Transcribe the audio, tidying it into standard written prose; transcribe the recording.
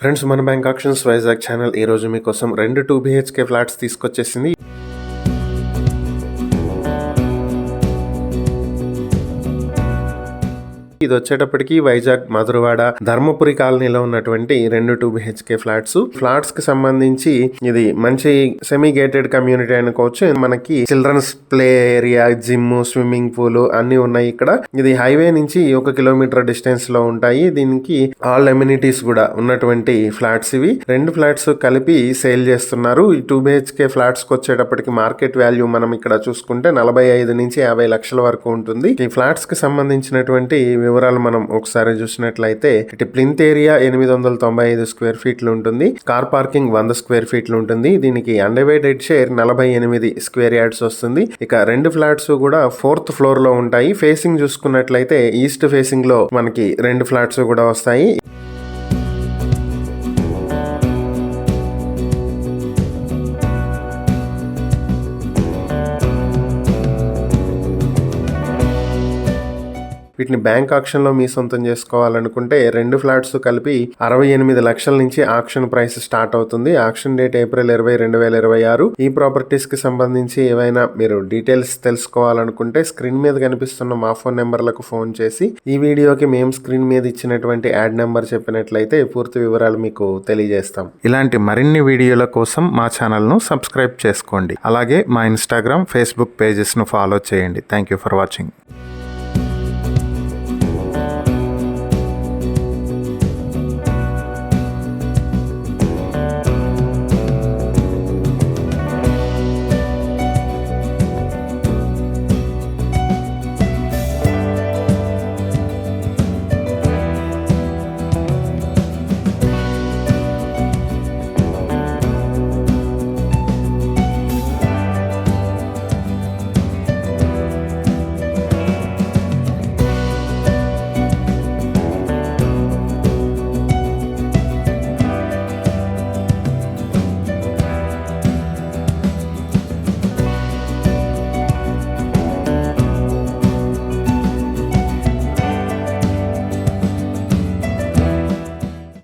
Friends, మన bank actions Vizag channel ఈ రోజు మీకోసం 2 2BHK ఫ్లాట్స్ తీసుకొచ్చేసింది. ఇది వచ్చేటప్పటికి వైజాగ్ మధురవాడ ధర్మపురి కాలనీలో ఉన్నటువంటి 2 2BHK ఫ్లాట్స్ కి సంబంధించి ఇది మంచి సెమీ గేటెడ్ కమ్యూనిటీ అనుకోవచ్చు. మనకి children's play area, gym, swimming pool అన్ని ఉన్నాయి. ఇక్కడ ఇది హైవే నుంచి 1 కిలోమీటర్ డిస్టెన్స్ లో ఉంటాయి. దీనికి ఆల్ ఎమ్యూనిటీస్ కూడా ఉన్నటువంటి ఫ్లాట్స్ ఇవి. 2 ఫ్లాట్స్ కలిపి సేల్ చేస్తున్నారు. ఈ 2BHK ఫ్లాట్స్ కి వచ్చేటప్పటికి మార్కెట్ వాల్యూ మనం ఇక్కడ చూసుకుంటే 45 నుంచి 50 లక్షల వరకు ఉంటుంది. ఈ ఫ్లాట్స్ కి సంబంధించినటువంటి వివరాలు మనం ఒకసారి చూసినట్లయితే ఇటు ప్లింత్ ఏరియా 895 స్క్వేర్ ఫీట్లు ఉంటుంది. కార్ పార్కింగ్ 100 స్క్వేర్ ఫీట్లు ఉంటుంది. దీనికి అన్డివైడెడ్ షేర్ 48 స్క్వేర్ యార్డ్స్ వస్తుంది. ఇక 2 ఫ్లాట్స్ కూడా 4th ఫ్లోర్ లో ఉంటాయి. ఫేసింగ్ చూసుకున్నట్లయితే ఈస్ట్ ఫేసింగ్ లో మనకి 2 ఫ్లాట్స్ కూడా వస్తాయి. వీటిని బ్యాంక్ ఆక్షన్ లో మీ సొంతం చేసుకోవాలనుకుంటే 2 ఫ్లాట్స్ కలిపి 68 లక్షల నుంచి ఆక్షన్ ప్రైస్ స్టార్ట్ అవుతుంది. Auction date April 20, 2026. ఈ ప్రాపర్టీస్ కి సంబంధించి ఏవైనా మీరు డీటెయిల్స్ తెలుసుకోవాలనుకుంటే స్క్రీన్ మీద కనిపిస్తున్న మా ఫోన్ నెంబర్లకు ఫోన్ చేసి ఈ వీడియోకి మేము స్క్రీన్ మీద ఇచ్చినటువంటి యాడ్ నెంబర్ చెప్పినట్లయితే పూర్తి వివరాలు మీకు తెలియజేస్తాం. ఇలాంటి మరిన్ని వీడియోల కోసం మా ఛానల్ ను సబ్స్క్రైబ్ చేసుకోండి. అలాగే మా ఇన్స్టాగ్రామ్, ఫేస్బుక్ పేజెస్ ను ఫాలో చేయండి. Thank you for watching.